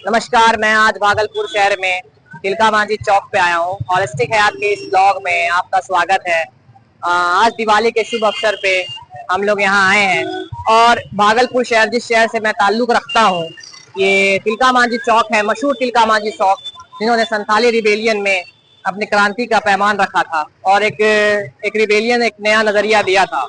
नमस्कार, मैं आज भागलपुर शहर में तिलका मांझी चौक पे आया हूँ। हॉलिस्टिक हयात के इस ब्लॉग में आपका स्वागत है। आज दिवाली के शुभ अवसर पे हम लोग यहाँ आए हैं और भागलपुर शहर, जिस शहर से मैं ताल्लुक रखता हूँ, ये तिलका मांझी चौक है, मशहूर तिलका मांझी चौक, जिन्होंने संथाली रिबेलियन में अपनी क्रांति का पैमान रखा था और एक रिबेलियन, एक नया नजरिया दिया था।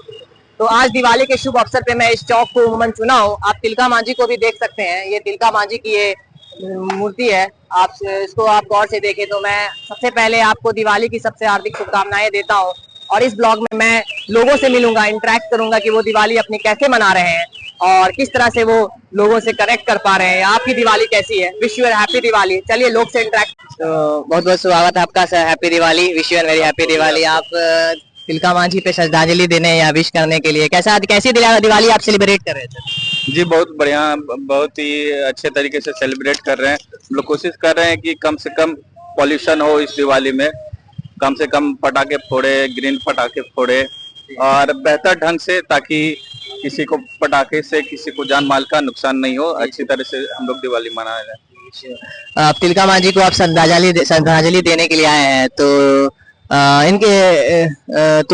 तो आज दिवाली के शुभ अवसर पे मैं इस चौक को उमूमन चुना हूँ। आप तिलका मांझी को भी देख सकते हैं। ये तिलका मांझी की ये मूर्ति है। आप इसको आप गौर से देखें तो मैं सबसे पहले आपको दिवाली की सबसे हार्दिक शुभकामनाएं देता हूँ और इस ब्लॉग में मैं लोगों से मिलूंगा, इंटरेक्ट करूंगा कि वो दिवाली अपनी कैसे मना रहे हैं और किस तरह से वो लोगों से कनेक्ट कर पा रहे हैं। आपकी दिवाली कैसी है? Wish you happy Diwali. चलिए लोग से इंटरेक्ट। तो बहुत बहुत स्वागत है आपका sir. Happy Diwali, wish you very happy Diwali. आप तिलका मांझी पे श्रद्धांजलि देने या विश करने के लिए कैसी दिवाली आप सेलिब्रेट कर रहे थे? जी बहुत बढ़िया, बहुत ही अच्छे तरीके से सेलिब्रेट कर रहे हैं। हम लोग कोशिश कर रहे हैं कि कम से कम पॉल्यूशन हो इस दिवाली में, कम से कम पटाखे फोड़े, ग्रीन पटाखे फोड़े और बेहतर ढंग से, ताकि किसी को पटाखे से किसी को जान माल का नुकसान नहीं हो। अच्छी तरह से हम लोग दिवाली मना रहे हैं। तिलका मांझी को आप श्रद्धांजलि देने के लिए आए हैं, तो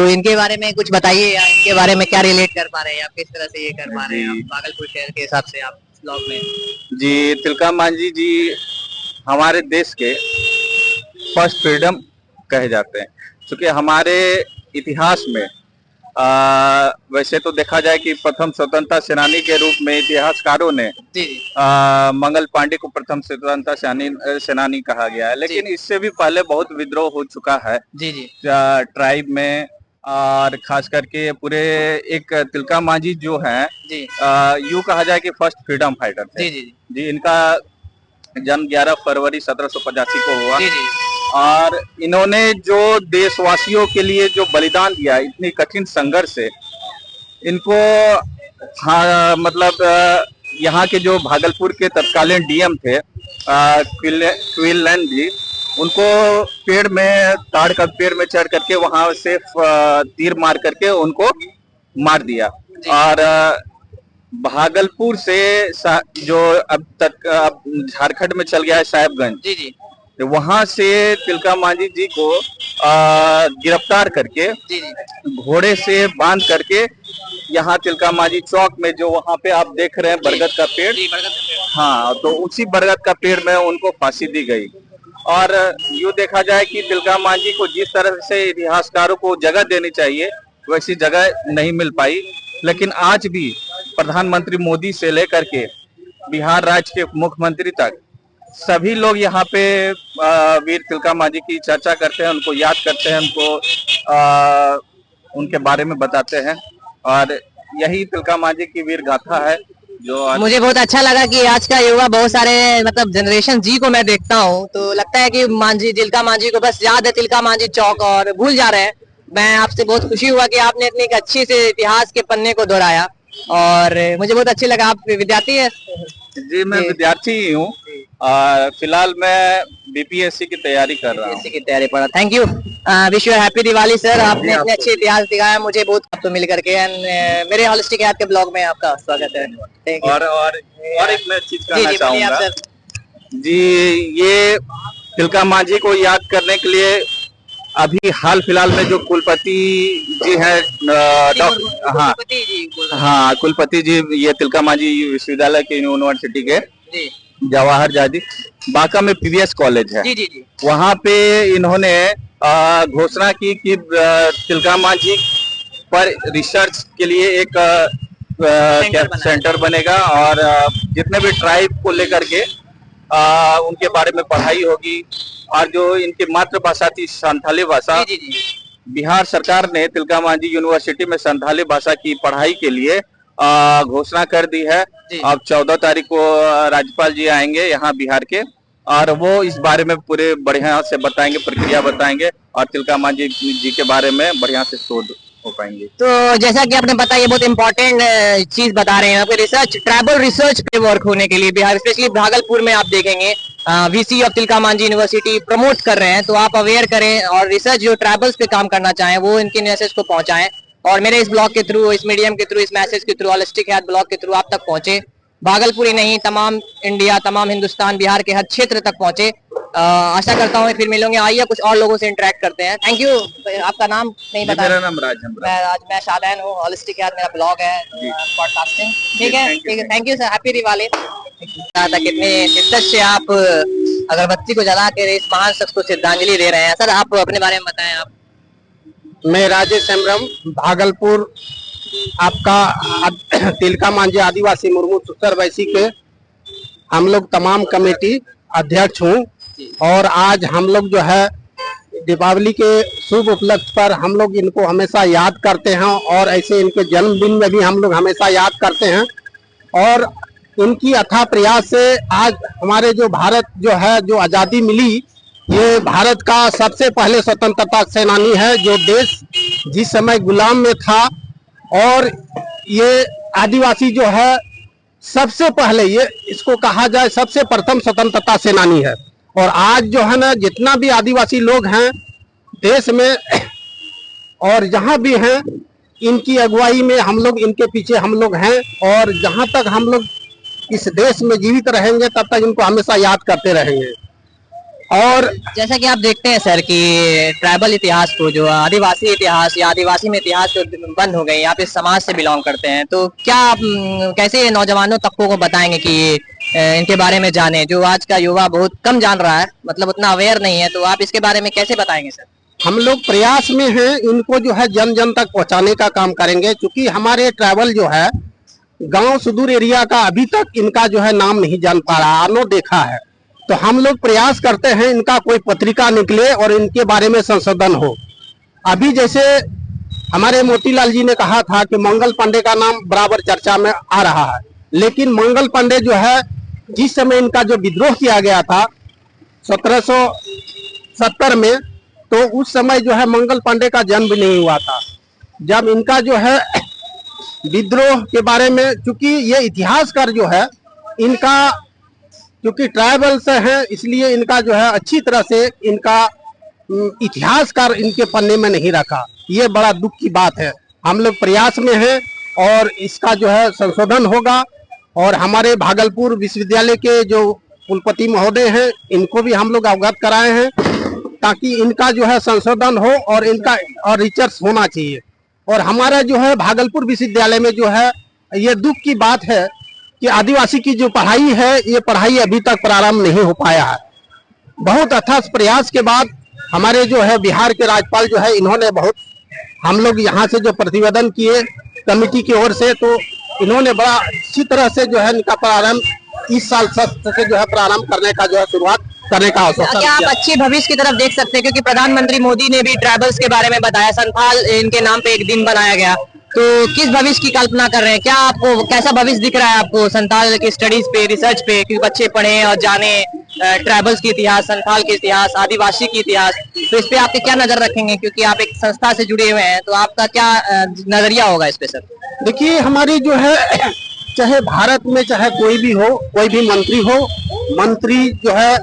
इनके बारे में कुछ बताइए, या इनके बारे में क्या रिलेट कर पा रहे हैं, आप किस तरह से ये कर पा रहे हैं आप भागलपुर शहर के हिसाब से आप ब्लॉग में? जी, तिलका मांझी जी हमारे देश के फर्स्ट फ्रीडम कहे जाते हैं, क्योंकि हमारे इतिहास में वैसे तो देखा जाए कि प्रथम स्वतंत्रता सेनानी के रूप में इतिहासकारों ने मंगल पांडे को प्रथम स्वतंत्रता सेनानी कहा गया है, लेकिन इससे भी पहले बहुत विद्रोह हो चुका है ट्राइब में, और खास करके पूरे एक तिलका मांझी जो है यूं कहा जाए कि फर्स्ट फ्रीडम फाइटर थे। जी, इनका जन्म 11 फरवरी 1785 को हुआ और इन्होंने जो देशवासियों के लिए जो बलिदान दिया, इतनी कठिन संघर्ष से इनको मतलब यहाँ के जो भागलपुर के तत्कालीन डीएम थे क्विनलैंड जी, उनको पेड़ में ताड़ का पेड़ में चढ़ करके वहां से तीर मार करके उनको मार दिया। और भागलपुर से जो अब तक झारखंड में चल गया है साहेबगंज, तो वहां से तिलका मांझी जी को गिरफ्तार करके घोड़े से बांध करके यहाँ तिलका मांझी चौक में, जो वहां पे आप देख रहे हैं बरगद का पेड़, हाँ, तो उसी बरगद का पेड़ में उनको फांसी दी गई। और यूँ देखा जाए कि तिलका मांझी को जिस तरह से इतिहासकारों को जगह देनी चाहिए वैसी जगह नहीं मिल पाई, लेकिन आज भी प्रधानमंत्री मोदी से लेकर के बिहार राज्य के मुख्यमंत्री तक सभी लोग यहाँ पे वीर तिलका मांझी की चर्चा करते हैं, उनको याद करते हैं, उनको उनके बारे में बताते हैं, और यही तिलका मांझी की वीर गाथा है। जो मुझे बहुत अच्छा लगा कि आज का युवा, बहुत सारे मतलब जनरेशन जी को मैं देखता हूँ, तो लगता है कि तिलका मांझी को बस याद है तिलका मांझी चौक और भूल जा रहे हैं। मैं आपसे बहुत खुशी हुआ कि आपने इतनी अच्छी से इतिहास के पन्ने को दोहराया और मुझे बहुत अच्छी लगा। आप विद्यार्थी है? जी, मैं विद्यार्थी ही हूँ। फिलहाल मैं बीपीएससी की तैयारी कर रहा हूँ। की तैयारी पढ़ा। Thank you, wish you happy Diwali sir. आपने इतने अच्छे इतिहास दिखाया, मुझे बहुत आपको मिल करके। एंड मेरे हॉलिस्टिक हयात के ब्लॉग में आपका स्वागत है। और एक मैं चीज कहना चाहूंगा जी, ये तिलका मांझी को याद करने के लिए अभी हाल फिलहाल में जो कुलपति जी है, हाँ कुलपति जी, ये तिलका मांझी विश्वविद्यालय के यूनिवर्सिटी के जवाहर जादी बांका में पीवीएस कॉलेज है, वहाँ पे इन्होंने घोषणा की कि तिलका मांझी पर रिसर्च के लिए एक सेंटर बनेगा और जितने भी ट्राइब को लेकर के उनके बारे में पढ़ाई होगी। और जो इनकी मातृभाषा थी संथाली भाषा, बिहार सरकार ने तिलका मांझी यूनिवर्सिटी में संथाली भाषा की पढ़ाई के लिए घोषणा कर दी है। अब 14 तारीख को राज्यपाल जी आएंगे यहाँ बिहार के, और वो इस बारे में पूरे बढ़िया से बताएंगे, प्रक्रिया बताएंगे और तिलका मांझी जी के बारे में बढ़िया से शोध हो पाएंगे। तो जैसा कि आपने बताया, बहुत इंपॉर्टेंट चीज बता रहे हैं आपके रिसर्च, ट्राइबल रिसर्च पे वर्क होने के लिए बिहार, स्पेशली भागलपुर में आप देखेंगे VC of Tilka Manjhi university promote कर रहे हैं। तो आप अवेयर करें और रिसर्च जो ट्राइबल्स पे काम करना चाहें वो इनके मैसेज को पहुंचाएं और मेरे इस ब्लॉग के थ्रू, इस मीडियम के थ्रू, इस मैसेज के थ्रू, हॉलिस्टिक हयात ब्लॉग के थ्रू आप तक पहुंचे। भागलपुर ही नहीं, तमाम इंडिया, तमाम हिंदुस्तान, बिहार के हर क्षेत्र तक पहुंचे। आशा करता हूँ फिर मिलेंगे। आइए कुछ और लोगों से इंटरेक्ट करते हैं। Thank you. आपका नाम नहीं बताया? मेरा नाम राज है। मैं शादैन हूँ, हॉलिस्टिक हेल्थ मेरा ब्लॉग है, पॉडकास्टिंग। ठीक है, ठीक है, thank you sir, happy Diwali. कितने शिद्दत से आप अगरबत्ती को जला के इस महान शख्स को श्रद्धांजलि दे रहे हैं। सर आप अपने बारे में बताएं। आप? मैं राजेश हेम्ब्रम, भागलपुर आपका तिलका मांझी आदिवासी मुर्मू सुसर वैसी के हम लोग तमाम कमेटी अध्यक्ष हूँ। और आज हम लोग जो है दीपावली के शुभ उपलक्ष्य पर हम लोग इनको हमेशा याद करते हैं और ऐसे इनके जन्मदिन में भी हम लोग हमेशा याद करते हैं। और इनकी अथाह प्रयास से आज हमारे जो भारत जो है, जो आज़ादी मिली, ये भारत का सबसे पहले स्वतंत्रता सेनानी है जो देश जिस समय गुलाम में था। और ये आदिवासी जो है सबसे पहले, ये इसको कहा जाए सबसे प्रथम स्वतंत्रता सेनानी है। और आज जो है ना, जितना भी आदिवासी लोग हैं देश में और जहाँ भी हैं, इनकी अगुवाई में हम लोग, इनके पीछे हम लोग हैं। और जहाँ तक हम लोग इस देश में जीवित रहेंगे तब तक इनको हमेशा याद करते रहेंगे। और जैसा कि आप देखते हैं सर कि ट्राइबल इतिहास को, जो आदिवासी इतिहास या आदिवासी में इतिहास जो बंद हो गई, आप इस समाज से बिलोंग करते हैं, तो क्या आप कैसे नौजवानों तबकों को बताएंगे कि इनके बारे में जाने? जो आज का युवा बहुत कम जान रहा है, मतलब उतना अवेयर नहीं है, तो आप इसके बारे में कैसे बताएंगे सर? हम लोग प्रयास में हैं, इनको जो है जन जन तक पहुंचाने का काम करेंगे। क्योंकि हमारे ट्राइबल जो है गांव सुदूर एरिया का अभी तक इनका जो है नाम नहीं जान पा रहा, आनो देखा है। तो हम लोग प्रयास करते हैं इनका कोई पत्रिका निकले और इनके बारे में संशोधन हो। अभी जैसे हमारे मोतीलाल जी ने कहा था कि मंगल पांडे का नाम बराबर चर्चा में आ रहा है, लेकिन मंगल पांडे जो है, जिस समय इनका जो विद्रोह किया गया था 1770 में, तो उस समय जो है मंगल पांडे का जन्म भी नहीं हुआ था। जब इनका जो है विद्रोह के बारे में, चूंकि ये इतिहासकार जो है इनका, क्योंकि ट्राइबल से हैं इसलिए इनका जो है अच्छी तरह से इनका इतिहासकार इनके पन्ने में नहीं रखा। ये बड़ा दुख की बात है। हम लोग प्रयास में हैं और इसका जो है संशोधन होगा। और हमारे भागलपुर विश्वविद्यालय के जो कुलपति महोदय हैं, इनको भी हम लोग अवगत कराए हैं ताकि इनका जो है संशोधन हो और इनका और रिसर्च होना चाहिए। और हमारा जो है भागलपुर विश्वविद्यालय में जो है, ये दुख की बात है कि आदिवासी की जो पढ़ाई है, ये पढ़ाई अभी तक प्रारंभ नहीं हो पाया है। बहुत अथक प्रयास के बाद हमारे जो है बिहार के राज्यपाल जो है, इन्होंने बहुत, हम लोग यहाँ से जो प्रतिवेदन किए कमेटी की ओर से, तो इन्होंने बड़ा अच्छी तरह से जो है इनका प्रारंभ इस साल से जो है प्रारंभ करने का जो है शुरुआत करने का आश्वासन क्या आप किया। अच्छी भविष्य की तरफ देख सकते हैं? क्योंकि प्रधानमंत्री मोदी ने भी ट्राइबल्स के बारे में बताया, संथाल इनके नाम पे एक दिन बनाया गया, तो किस भविष्य की कल्पना कर रहे हैं? क्या आपको कैसा भविष्य दिख रहा है आपको संथाल की स्टडीज पे, रिसर्च पे, कि बच्चे पढ़ें और जाने ट्राइबल्स की इतिहास, संथाल के इतिहास, आदिवासी की इतिहास, तो इस पे आपके क्या नजर रखेंगे? क्योंकि आप एक संस्था से जुड़े हुए हैं, तो आपका क्या नजरिया होगा इस पे सर? देखिए, हमारी जो है, चाहे भारत में चाहे कोई भी हो, कोई भी मंत्री हो, मंत्री जो है,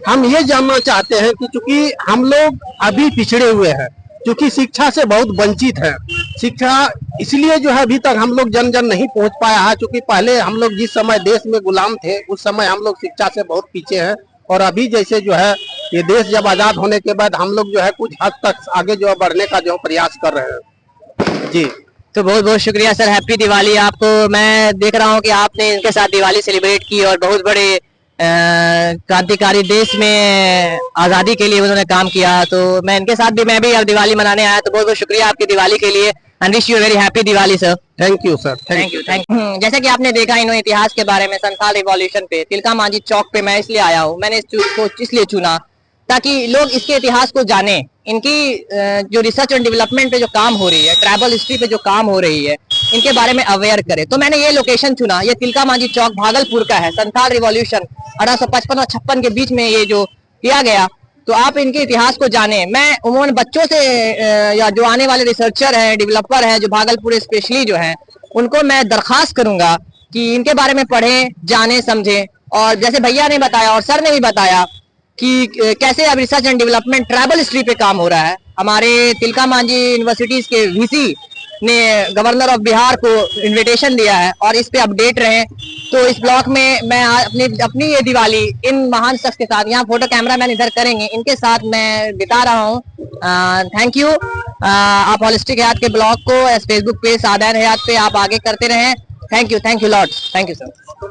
हम ये जानना चाहते हैं कि चूंकि हम लोग अभी पिछड़े हुए हैं, क्योंकि शिक्षा से बहुत वंचित है। शिक्षा इसलिए जो है अभी तक हम लोग जन जन नहीं पहुंच पाया है, क्योंकि पहले हम लोग जिस समय देश में गुलाम थे, उस समय हम लोग शिक्षा से बहुत पीछे हैं। और अभी जैसे जो है ये देश जब आजाद होने के बाद हम लोग जो है कुछ हद तक आगे जो है बढ़ने का जो प्रयास कर रहे हैं। जी, तो बहुत बहुत शुक्रिया सर, हैप्पी दिवाली आपको। मैं देख रहा हूँ कि आपने इनके साथ दिवाली सेलिब्रेट की और बहुत बड़े क्रांतिकारी देश में आजादी के लिए उन्होंने काम किया, तो मैं इनके साथ भी, मैं भी अब दिवाली मनाने आया, तो बहुत बहुत शुक्रिया आपकी दिवाली के लिए। And wish you very happy Diwali sir. Thank you sir, thank you, thank you. जैसा कि आपने देखा इन्होंने इतिहास के बारे में, संथाल रिवॉल्यूशन पे तिलका मांझी चौक पे मैं इसलिए आया हूँ, मैंने इसको इसलिए चुना ताकि लोग इसके इतिहास को जाने। इनकी जो रिसर्च एंड डेवलपमेंट पे जो काम हो रही है, ट्राइबल हिस्ट्री पे जो काम हो रही है, इनके बारे में अवेयर करे। तो मैंने ये लोकेशन चुना, ये तिलका मांझी चौक भागलपुर का है। संथाल रिवॉल्यूशन 1855 और 56 के बीच में ये जो किया गया, तो आप इनके इतिहास को जाने। मैं उन्होंने बच्चों से या जो आने वाले रिसर्चर हैं, डेवलपर हैं, जो भागलपुर स्पेशली जो हैं, उनको मैं दरखास्त करूंगा कि इनके बारे में पढ़ें, जाने, समझें। और जैसे भैया ने बताया और सर ने भी बताया कि कैसे अब research and development tribal history पे काम हो रहा है। हमारे तिलका मांझी यूनिवर्सिटीज के वीसी ने गवर्नर ऑफ बिहार को इनविटेशन दिया है और इस पे अपडेट रहे। तो इस ब्लॉग में मैं अपनी ये दिवाली इन महान शख्स के साथ, यहाँ फोटो कैमरामैन इधर करेंगे, इनके साथ मैं बिता रहा हूँ। Thank you. आप होलिस्टिक हयात के ब्लॉग को फेसबुक पे सादान हयात पे आप आगे करते रहें। Thank you lot, thank you sir.